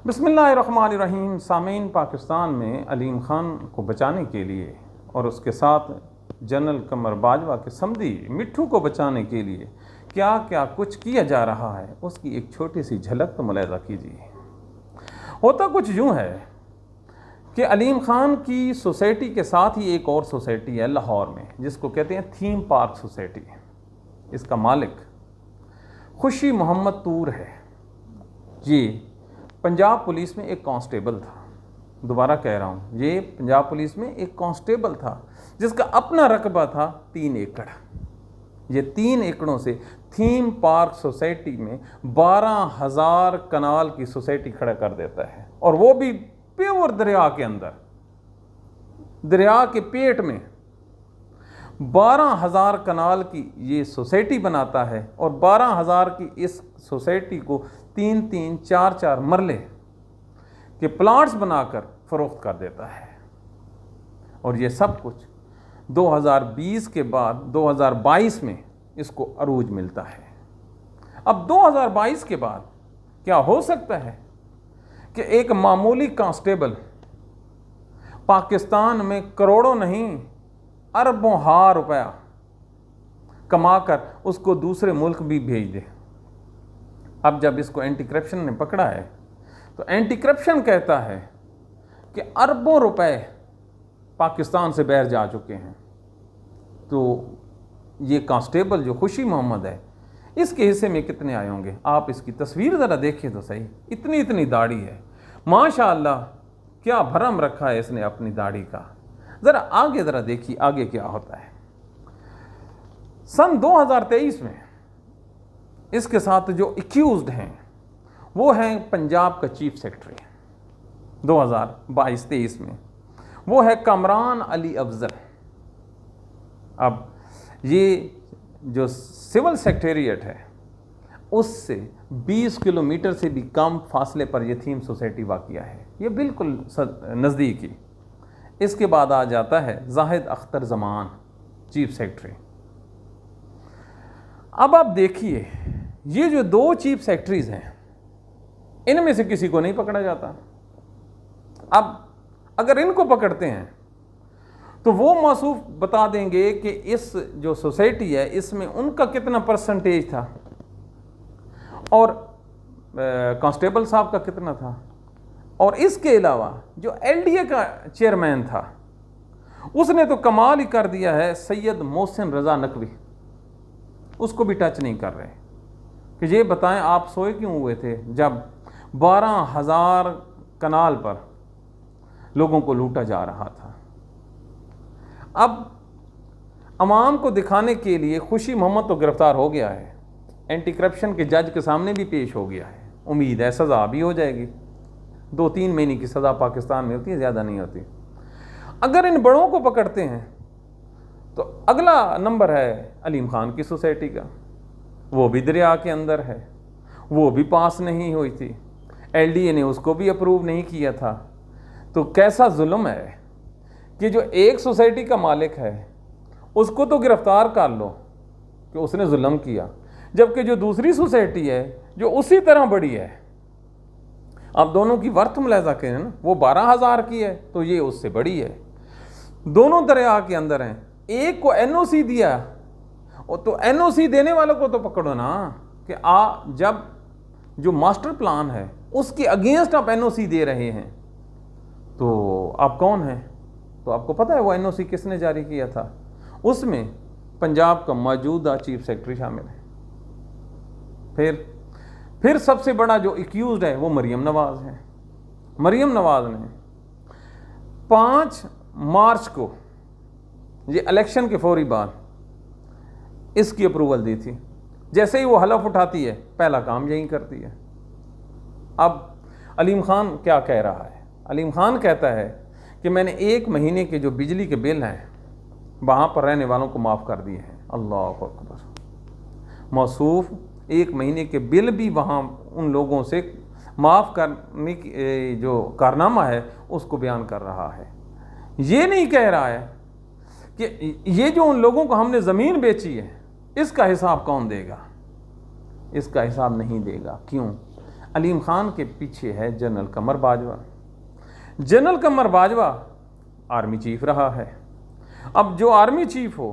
बिस्मिल्लाहिर्रहमानिर्रहीम। सामीन, पाकिस्तान में अलीम ख़ान को बचाने के लिए और उसके साथ जनरल कमर बाजवा के समधी मिट्ठू को बचाने के लिए क्या क्या कुछ किया जा रहा है, उसकी एक छोटी सी झलक तो मुलाहिज़ा कीजिए। होता कुछ यूँ है कि अलीम ख़ान की सोसाइटी के साथ ही एक और सोसाइटी है लाहौर में, जिसको कहते हैं थीम पार्क सोसाइटी। इसका मालिक खुशी मोहम्मद तूर है। ये पंजाब पुलिस में एक कांस्टेबल था। दोबारा कह रहा हूँ, ये पंजाब पुलिस में एक कांस्टेबल था जिसका अपना रकबा था 3 एकड़। ये 3 एकड़ों से थीम पार्क सोसाइटी में 12,000 कनाल की सोसाइटी खड़ा कर देता है, और वो भी प्योर दरिया के अंदर, दरिया के पेट में 12,000 कनाल की ये सोसाइटी बनाता है, और 12,000 की इस सोसाइटी को 3-3, 4-4 मरले के प्लाट्स बनाकर फरोख्त कर देता है। और ये सब कुछ 2020 के बाद 2022 में इसको अरूज मिलता है। अब 2022 के बाद क्या हो सकता है कि एक मामूली कांस्टेबल पाकिस्तान में करोड़ों नहीं अरबों हार रुपया कमाकर उसको दूसरे मुल्क भी भेज दे। अब जब इसको एंटी करप्शन ने पकड़ा है तो एंटी करप्शन कहता है कि अरबों रुपए पाकिस्तान से बाहर जा चुके हैं। तो ये कांस्टेबल जो खुशी मोहम्मद है, इसके हिस्से में कितने आए होंगे? आप इसकी तस्वीर ज़रा देखिए तो सही। इतनी इतनी दाढ़ी है, माशाअल्लाह, क्या भरम रखा है इसने अपनी दाढ़ी का। ज़रा आगे ज़रा देखिए आगे क्या होता है। सन 2023 में इसके साथ जो एक्यूज्ड हैं वो हैं पंजाब का चीफ सेक्रेटरी। 2022-23 में वो है कमरान अली अफजल। अब ये जो सिविल सेक्रेटेरिएट है उससे 20 किलोमीटर से भी कम फासले पर ये थीम सोसाइटी वाक़िया है, ये बिल्कुल नज़दीक ही। इसके बाद आ जाता है जाहिद अख्तर जमान, चीफ सेक्रेटरी। अब आप देखिए, ये जो 2 चीफ सेक्रेटरीज हैं, इनमें से किसी को नहीं पकड़ा जाता। अब अगर इनको पकड़ते हैं तो वो मौसूफ बता देंगे कि इस जो सोसाइटी है इसमें उनका कितना परसेंटेज था और कांस्टेबल साहब का कितना था। और इसके अलावा जो एलडीए का चेयरमैन था उसने तो कमाल ही कर दिया है, सैयद मोहसिन रज़ा नकवी, उसको भी टच नहीं कर रहे कि ये बताएं आप सोए क्यों हुए थे जब 12,000 कनाल पर लोगों को लूटा जा रहा था। अब अवाम को दिखाने के लिए खुशी मोहम्मद तो गिरफ्तार हो गया है, एंटी करप्शन के जज के सामने भी पेश हो गया है। उम्मीद है सज़ा भी हो जाएगी। 2-3 महीने की सज़ा पाकिस्तान में होती है, ज़्यादा नहीं होती। अगर इन बड़ों को पकड़ते हैं तो अगला नंबर है अलीम ख़ान की सोसाइटी का। वो भी दरिया के अंदर है, वो भी पास नहीं हुई थी, एलडीए ने उसको भी अप्रूव नहीं किया था। तो कैसा जुल्म है कि जो एक सोसाइटी का मालिक है उसको तो गिरफ्तार कर लो कि उसने जुल्म किया, जबकि जो दूसरी सोसाइटी है जो उसी तरह बड़ी है, आप दोनों की वर्थ मुलाहिज़ा करें ना, वो 12,000 की है तो ये उससे बड़ी है। दोनों दरिया के अंदर हैं। एक को एनओसी दिया, तो एनओसी देने वालों को तो पकड़ो ना कि जब जो मास्टर प्लान है उसके अगेंस्ट आप एनओसी दे रहे हैं तो आप कौन हैं? तो आपको पता है वो एनओसी किसने जारी किया था? उसमें पंजाब का मौजूदा चीफ सेक्रेटरी शामिल है। फिर सबसे बड़ा जो एक्यूज्ड है वो मरियम नवाज़ है। मरियम नवाज़ ने 5 मार्च को, ये इलेक्शन के फौरी बाद, इसकी अप्रूवल दी थी। जैसे ही वो हलफ उठाती है पहला काम यही करती है। अब अलीम ख़ान क्या कह रहा है? अलीम ख़ान कहता है कि मैंने 1 महीने के जो बिजली के बिल हैं वहाँ पर रहने वालों को माफ़ कर दिए हैं। अल्लाह अकबर। मौसूफ 1 महीने के बिल भी वहाँ उन लोगों से माफ़ करने की जो कारनामा है उसको बयान कर रहा है। ये नहीं कह रहा है कि ये जो उन लोगों को हमने ज़मीन बेची है इसका हिसाब कौन देगा। इसका हिसाब नहीं देगा। क्यों? अलीम खान के पीछे है जनरल कमर बाजवा। जनरल कमर बाजवा आर्मी चीफ रहा है। अब जो आर्मी चीफ हो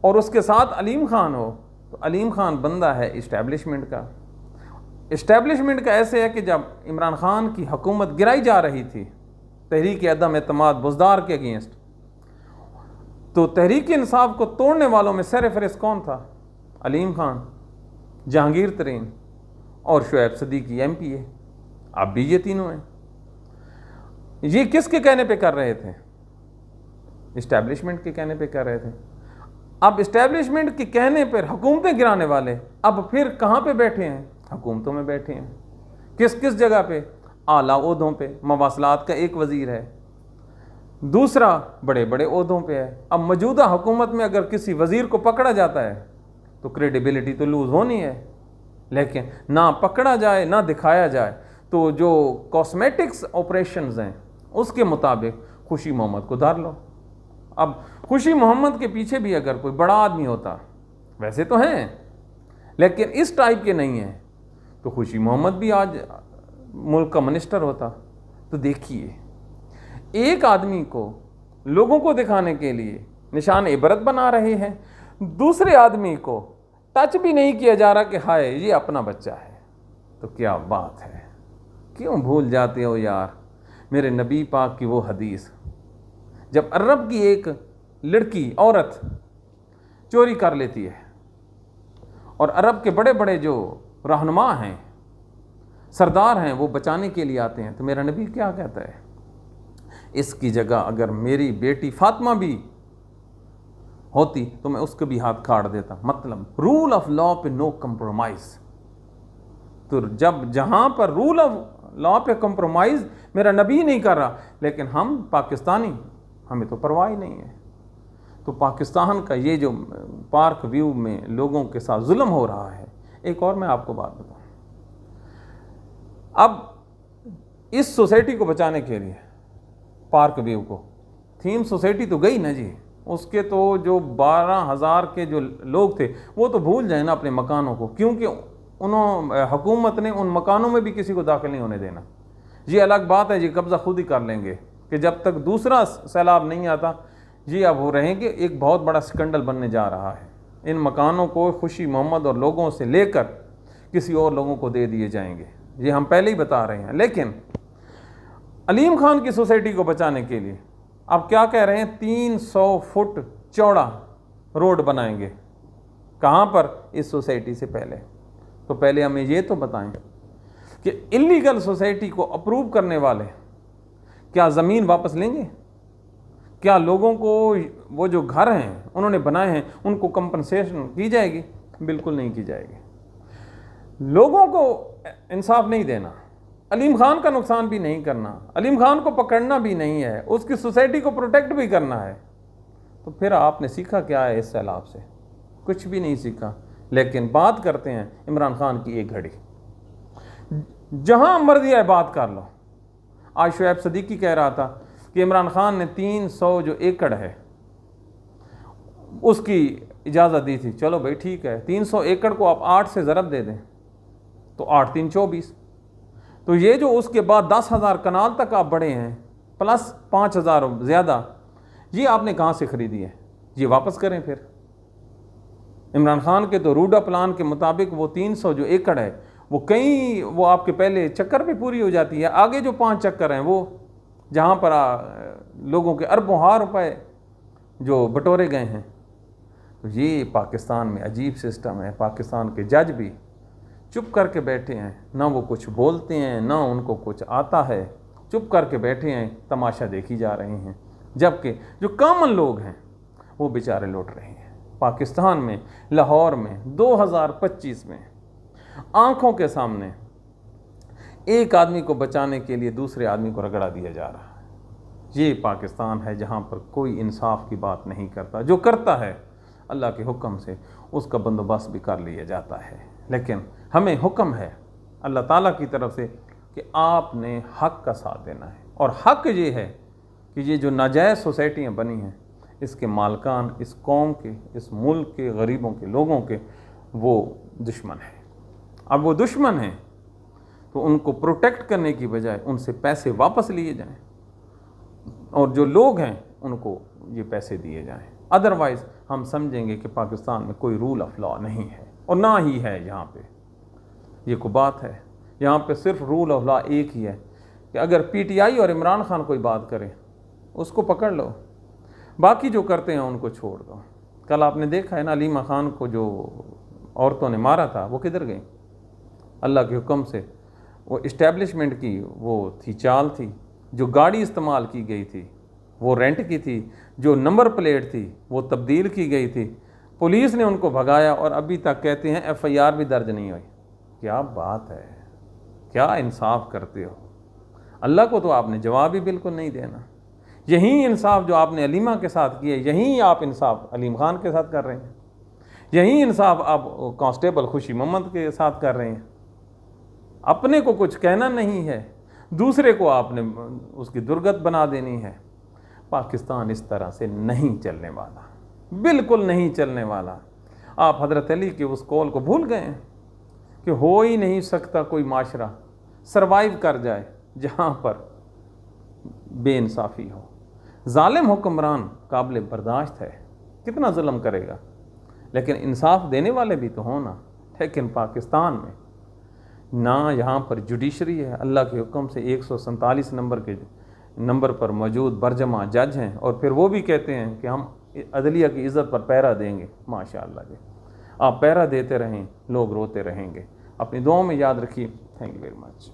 और उसके साथ अलीम खान हो, तो अलीम खान बंदा है इस्टेब्लिशमेंट का। इस्टेब्लिशमेंट का ऐसे है कि जब इमरान खान की हुकूमत गिराई जा रही थी तहरीक अदम एतमाद बुज़दार के अगेंस्ट, तो तहरीक इंसाफ को तोड़ने वालों में सर फहरिस्त कौन था? अलीम खान, जहांगीर तरीन और शुएब सदीकी MPA। अब भी ये तीनों हैं। ये किसके कहने पे कर रहे थे? इस्टेब्लिशमेंट के कहने पे कर रहे थे। अब इस्टेब्लिशमेंट के कहने पर हुकूमतें गिराने वाले अब फिर कहाँ पे बैठे हैं? हुकूमतों में बैठे हैं। किस किस जगह पे? आला ओहदों पे। मवासलात का एक वजीर है, दूसरा बड़े बड़े ओहदों पे है। अब मौजूदा हुकूमत में अगर किसी वजीर को पकड़ा जाता है तो क्रेडिबिलिटी तो लूज़ होनी है, लेकिन ना पकड़ा जाए ना दिखाया जाए तो जो कॉस्मेटिक्स ऑपरेशंस हैं उसके मुताबिक खुशी मोहम्मद को धर लो। अब खुशी मोहम्मद के पीछे भी अगर कोई बड़ा आदमी होता, वैसे तो हैं लेकिन इस टाइप के नहीं हैं, तो खुशी मोहम्मद भी आज मुल्क का मिनिस्टर होता। तो देखिए, एक आदमी को लोगों को दिखाने के लिए निशान इबरत बना रहे हैं, दूसरे आदमी को टच भी नहीं किया जा रहा कि हाय ये अपना बच्चा है। तो क्या बात है, क्यों भूल जाते हो यार मेरे नबी पाक की वो हदीस, जब अरब की एक लड़की औरत चोरी कर लेती है और अरब के बड़े बड़े जो रहनुमा हैं, सरदार हैं, वो बचाने के लिए आते हैं, तो मेरा नबी क्या कहता है? इसकी जगह अगर मेरी बेटी फातिमा भी होती तो मैं उसको भी हाथ काट देता। मतलब रूल ऑफ लॉ पे नो कंप्रोमाइज। तो जब जहां पर रूल ऑफ लॉ पे कंप्रोमाइज मेरा नबी नहीं कर रहा, लेकिन हम पाकिस्तानी, हमें तो परवाह ही नहीं है। तो पाकिस्तान का ये जो पार्क व्यू में लोगों के साथ जुल्म हो रहा है। एक और मैं आपको बात बताऊं, अब इस सोसाइटी को बचाने के लिए पार्क व्यू को, थीम सोसाइटी तो गई ना जी, उसके तो जो 12,000 के जो लोग थे वो तो भूल जाए ना अपने मकानों को, क्योंकि उन्होंने हुकूमत ने उन मकानों में भी किसी को दाखिल नहीं होने देना। ये अलग बात है जी, कब्ज़ा खुद ही कर लेंगे कि जब तक दूसरा सैलाब नहीं आता। जी अब हो रहेंगे, एक बहुत बड़ा स्कैंडल बनने जा रहा है। इन मकानों को खुशी मोहम्मद और लोगों से लेकर किसी और लोगों को दे दिए जाएंगे, ये हम पहले ही बता रहे हैं। लेकिन अलीम खान की सोसाइटी को बचाने के लिए अब क्या कह रहे हैं? 300 फुट चौड़ा रोड बनाएंगे। कहाँ पर? इस सोसाइटी से पहले। तो पहले हमें ये तो बताएं कि इलीगल सोसाइटी को अप्रूव करने वाले क्या ज़मीन वापस लेंगे? क्या लोगों को वो जो घर हैं उन्होंने बनाए हैं उनको कंपनसेशन की जाएगी? बिल्कुल नहीं की जाएगी। लोगों को इंसाफ नहीं देना, अलीम खान का नुकसान भी नहीं करना, अलीम खान को पकड़ना भी नहीं है, उसकी सोसाइटी को प्रोटेक्ट भी करना है। तो फिर आपने सीखा क्या है इस सैलाब से? कुछ भी नहीं सीखा। लेकिन बात करते हैं इमरान खान की एक घड़ी, जहां मर्जी है बात कर लो। आज शुएब सदीकी कह रहा था कि इमरान खान ने 300 जो एकड़ है उसकी इजाज़त दी थी। चलो भाई ठीक है, 300 एकड़ को आप 8 से ज़रब दे दें तो 8 3 24। तो ये जो उसके बाद 10,000 कनाल तक आप बढ़े हैं प्लस 5,000 ज़्यादा, ये आपने कहाँ से ख़रीदी है? ये वापस करें फिर। इमरान खान के तो रूडा प्लान के मुताबिक वो 300 जो एकड़ है वो वो आपके पहले चक्कर पे पूरी हो जाती है। आगे जो 5 चक्कर हैं वो जहाँ पर लोगों के अरबों हार रुपए जो बटोरे गए हैं। तो ये पाकिस्तान में अजीब सिस्टम है। पाकिस्तान के जज भी चुप करके बैठे हैं, ना वो कुछ बोलते हैं ना उनको कुछ आता है, चुप करके बैठे हैं, तमाशा देखी जा रहे हैं। जबकि जो कॉमन लोग हैं वो बेचारे लौट रहे हैं। पाकिस्तान में लाहौर में 2025 में आंखों के सामने एक आदमी को बचाने के लिए दूसरे आदमी को रगड़ा दिया जा रहा है। ये पाकिस्तान है जहाँ पर कोई इंसाफ की बात नहीं करता। जो करता है अल्लाह के हुक्म से उसका बंदोबस्त भी कर लिया जाता है। लेकिन हमें हुक्म है अल्लाह ताला की तरफ से कि आपने हक़ का साथ देना है। और हक़ ये है कि ये जो नाजायज़ सोसाइटियाँ बनी हैं इसके मालकान इस कौम के, इस मुल्क के, गरीबों के, लोगों के वो दुश्मन हैं। अब वो दुश्मन हैं तो उनको प्रोटेक्ट करने की बजाय उनसे पैसे वापस लिए जाएं और जो लोग हैं उनको ये पैसे दिए जाएं। अदरवाइज़ हम समझेंगे कि पाकिस्तान में कोई रूल ऑफ लॉ नहीं है, और ना ही है यहाँ पे। ये को बात है, यहाँ पे सिर्फ रूल ऑफ लॉ एक ही है कि अगर पीटीआई और इमरान खान कोई बात करे उसको पकड़ लो, बाकी जो करते हैं उनको छोड़ दो। कल आपने देखा है ना, अलीमा खान को जो औरतों ने मारा था वो किधर गई? अल्लाह के हुक्म से वो इस्टेब्लिशमेंट की वो थी, चाल थी। जो गाड़ी इस्तेमाल की गई थी वो रेंट की थी, जो नंबर प्लेट थी वो तब्दील की गई थी। पुलिस ने उनको भगाया और अभी तक कहते हैं एफआईआर भी दर्ज नहीं हुई। क्या बात है, क्या इंसाफ करते हो। अल्लाह को तो आपने जवाब ही बिल्कुल नहीं देना। यही इंसाफ जो आपने अलीमा के साथ किए, यही आप इंसाफ अलीम खान के साथ कर रहे हैं, यही इंसाफ आप कांस्टेबल खुशी मोहम्मद के साथ कर रहे हैं। अपने को कुछ कहना नहीं है, दूसरे को आपने उसकी दुर्गत बना देनी है। पाकिस्तान इस तरह से नहीं चलने वाला, बिल्कुल नहीं चलने वाला। आप हज़रत अली के उस कौल को भूल गए हैं कि हो ही नहीं सकता कोई माशरा सरवाइव कर जाए जहाँ पर बेइंसाफ़ी हो। जालिम हुक्मरान काबिल बर्दाश्त है, कितना जुल्म करेगा, लेकिन इंसाफ देने वाले भी तो हों ना। लेकिन पाकिस्तान में ना यहाँ पर जुडिशरी है, अल्लाह के हुक्म से 147 नंबर पर मौजूद बरजमा जज हैं, और फिर वो भी कहते हैं कि हम अदलिया की इज़्ज़त पर पहरा देंगे। माशाअल्लाह जी, आप पहरा देते रहें, लोग रोते रहेंगे। अपनी दुआओं में याद रखिए। Thank you very much.